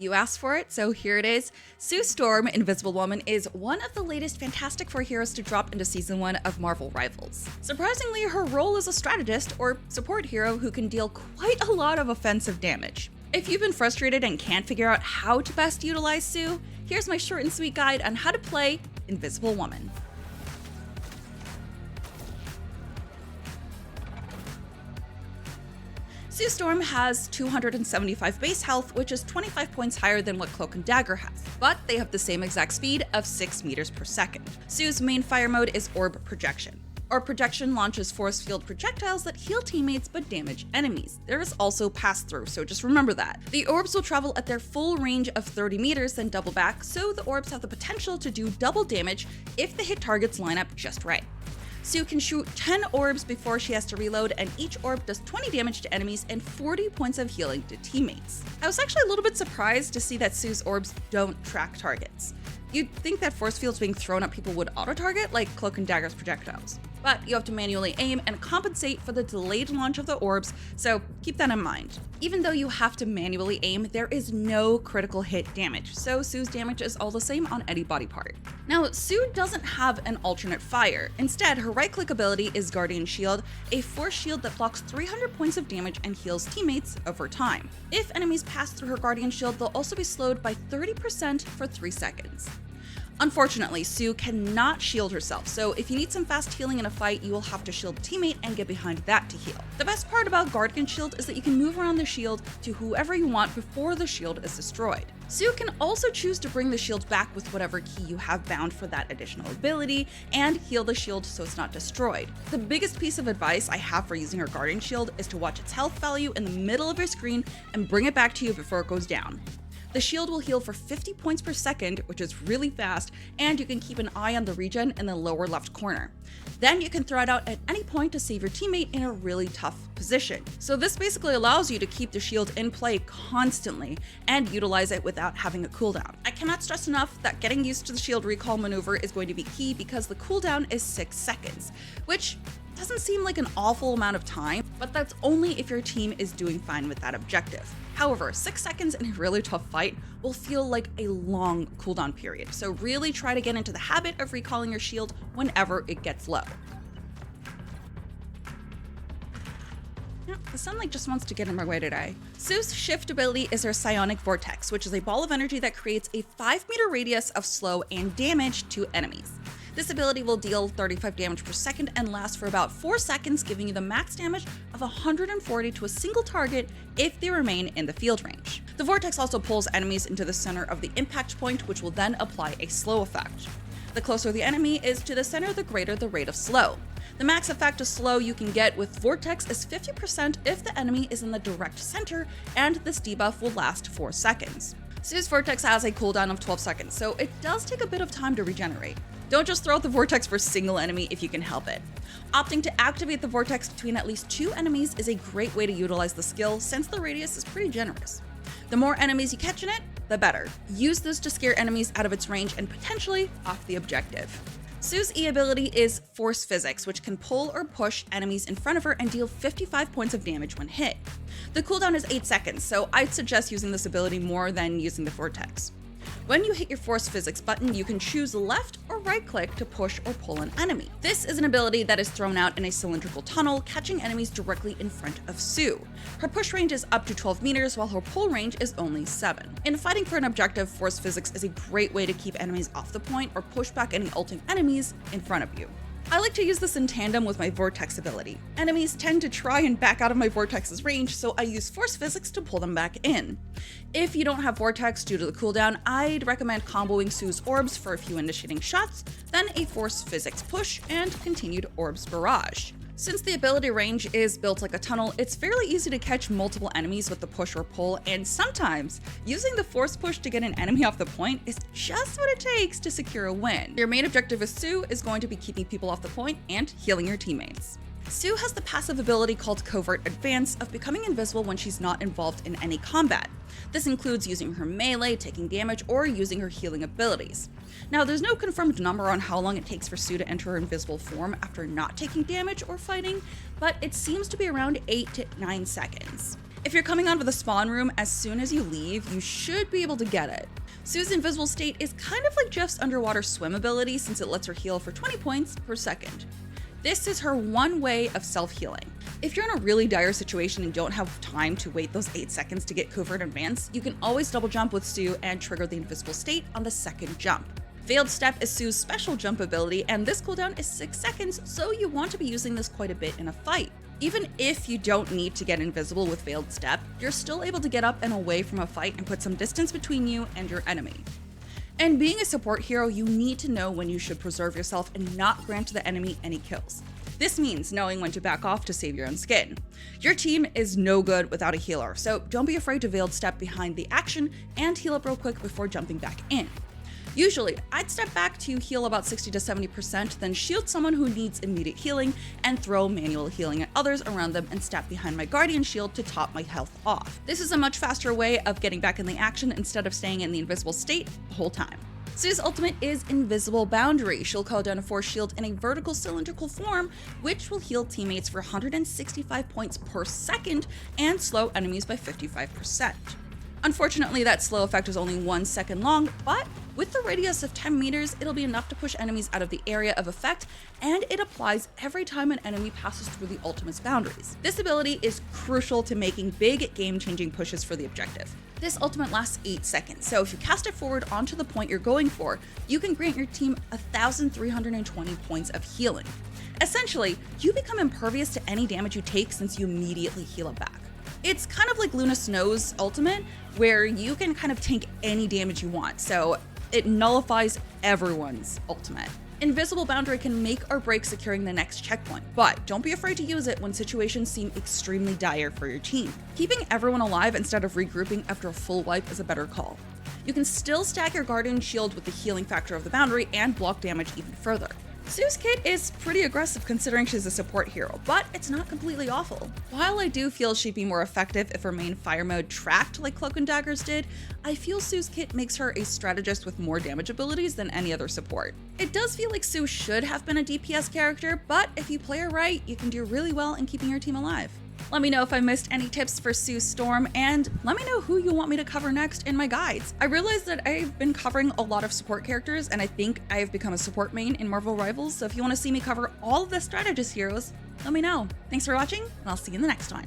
You asked for it, so here it is. Sue Storm, Invisible Woman, is one of the latest Fantastic Four heroes to drop into Season 1 of Marvel Rivals. Surprisingly, her role is a strategist, or support hero, who can deal quite a lot of offensive damage. If you've been frustrated and can't figure out how to best utilize Sue, here's my short and sweet guide on how to play Invisible Woman. Sue Storm has 275 base health, which is 25 points higher than what Cloak and Dagger has, but they have the same exact speed of 6 meters per second. Sue's main fire mode is Orb Projection. Orb Projection launches force field projectiles that heal teammates but damage enemies. There is also pass-through, so just remember that. The orbs will travel at their full range of 30 meters, then double back, so the orbs have the potential to do double damage if the hit targets line up just right. Sue can shoot 10 orbs before she has to reload, and each orb does 20 damage to enemies and 40 points of healing to teammates. I was actually a little bit surprised to see that Sue's orbs don't track targets. You'd think that force fields being thrown at people would auto-target like Cloak and Dagger's projectiles, but you have to manually aim and compensate for the delayed launch of the orbs, so keep that in mind. Even though you have to manually aim, there is no critical hit damage, so Sue's damage is all the same on any body part. Now, Sue doesn't have an alternate fire. Instead, her right-click ability is Guardian Shield, a force shield that blocks 300 points of damage and heals teammates over time. If enemies pass through her Guardian Shield, they'll also be slowed by 30% for 3 seconds. Unfortunately, Sue cannot shield herself, so if you need some fast healing in a fight, you will have to shield a teammate and get behind that to heal. The best part about Guardian Shield is that you can move around the shield to whoever you want before the shield is destroyed. Sue can also choose to bring the shield back with whatever key you have bound for that additional ability, and heal the shield so it's not destroyed. The biggest piece of advice I have for using her Guardian Shield is to watch its health value in the middle of your screen and bring it back to you before it goes down. The shield will heal for 50 points per second, which is really fast, and you can keep an eye on the regen in the lower left corner. Then you can throw it out at any point to save your teammate in a really tough position. So this basically allows you to keep the shield in play constantly and utilize it without having a cooldown. I cannot stress enough that getting used to the shield recall maneuver is going to be key because the cooldown is 6 seconds, which doesn't seem like an awful amount of time, but that's only if your team is doing fine with that objective. However, 6 seconds in a really tough fight will feel like a long cooldown period, so really try to get into the habit of recalling your shield whenever it gets low. Yeah, the sunlight just wants to get in my way today. Sue's shift ability is her Psionic Vortex, which is a ball of energy that creates a 5-meter radius of slow and damage to enemies. This ability will deal 35 damage per second and last for about 4 seconds, giving you the max damage of 140 to a single target if they remain in the field range. The vortex also pulls enemies into the center of the impact point, which will then apply a slow effect. The closer the enemy is to the center, the greater the rate of slow. The max effect of slow you can get with Vortex is 50% if the enemy is in the direct center, and this debuff will last 4 seconds. Sue's Vortex has a cooldown of 12 seconds, so it does take a bit of time to regenerate. Don't just throw out the Vortex for a single enemy if you can help it. Opting to activate the Vortex between at least 2 enemies is a great way to utilize the skill since the radius is pretty generous. The more enemies you catch in it, the better. Use this to scare enemies out of its range and potentially off the objective. Sue's E ability is Force Physics, which can pull or push enemies in front of her and deal 55 points of damage when hit. The cooldown is 8 seconds, so I'd suggest using this ability more than using the Vortex. When you hit your Force Physics button, you can choose left or right click to push or pull an enemy. This is an ability that is thrown out in a cylindrical tunnel, catching enemies directly in front of Sue. Her push range is up to 12 meters, while her pull range is only 7. In fighting for an objective, Force Physics is a great way to keep enemies off the point or push back any ulting enemies in front of you. I like to use this in tandem with my Vortex ability. Enemies tend to try and back out of my Vortex's range, so I use Force Physics to pull them back in. If you don't have Vortex due to the cooldown, I'd recommend comboing Sue's orbs for a few initiating shots, then a Force Physics push, and continued orbs barrage. Since the ability range is built like a tunnel, it's fairly easy to catch multiple enemies with the push or pull, and sometimes using the force push to get an enemy off the point is just what it takes to secure a win. Your main objective as Sue is going to be keeping people off the point and healing your teammates. Sue has the passive ability called Covert Advance of becoming invisible when she's not involved in any combat. This includes using her melee, taking damage, or using her healing abilities. Now, there's no confirmed number on how long it takes for Sue to enter her invisible form after not taking damage or fighting, but it seems to be around 8 to 9 seconds. If you're coming out of the spawn room, as soon as you leave, you should be able to get it. Sue's invisible state is kind of like Jeff's underwater swim ability since it lets her heal for 20 points per second. This is her one way of self-healing. If you're in a really dire situation and don't have time to wait those 8 seconds to get Covert Advance, you can always double jump with Sue and trigger the invisible state on the second jump. Veiled Step is Sue's special jump ability, and this cooldown is 6 seconds, so you want to be using this quite a bit in a fight. Even if you don't need to get invisible with Veiled Step, you're still able to get up and away from a fight and put some distance between you and your enemy. And being a support hero, you need to know when you should preserve yourself and not grant the enemy any kills. This means knowing when to back off to save your own skin. Your team is no good without a healer, so don't be afraid to Veiled Step behind the action and heal up real quick before jumping back in. Usually, I'd step back to heal about 60 to 70%, then shield someone who needs immediate healing, and throw manual healing at others around them and step behind my Guardian shield to top my health off. This is a much faster way of getting back in the action instead of staying in the invisible state the whole time. Sue's ultimate is Invisible Boundary. She'll call down a force shield in a vertical cylindrical form, which will heal teammates for 165 points per second and slow enemies by 55%. Unfortunately, that slow effect is only 1 second long, but with the radius of 10 meters, it'll be enough to push enemies out of the area of effect, and it applies every time an enemy passes through the ultimate's boundaries. This ability is crucial to making big game-changing pushes for the objective. This ultimate lasts 8 seconds, so if you cast it forward onto the point you're going for, you can grant your team 1,320 points of healing. Essentially, you become impervious to any damage you take since you immediately heal it back. It's kind of like Luna Snow's ultimate, where you can kind of tank any damage you want, so it nullifies everyone's ultimate. Invisible Boundary can make or break securing the next checkpoint, but don't be afraid to use it when situations seem extremely dire for your team. Keeping everyone alive instead of regrouping after a full wipe is a better call. You can still stack your Guardian shield with the healing factor of the boundary and block damage even further. Sue's kit is pretty aggressive considering she's a support hero, but it's not completely awful. While I do feel she'd be more effective if her main fire mode tracked like Cloak and Daggers did, I feel Sue's kit makes her a strategist with more damage abilities than any other support. It does feel like Sue should have been a DPS character, but if you play her right, you can do really well in keeping your team alive. Let me know if I missed any tips for Sue Storm, and let me know who you want me to cover next in my guides. I realized that I've been covering a lot of support characters, and I think I have become a support main in Marvel Rivals, so if you want to see me cover all of the strategist heroes, let me know. Thanks for watching, and I'll see you in the next one.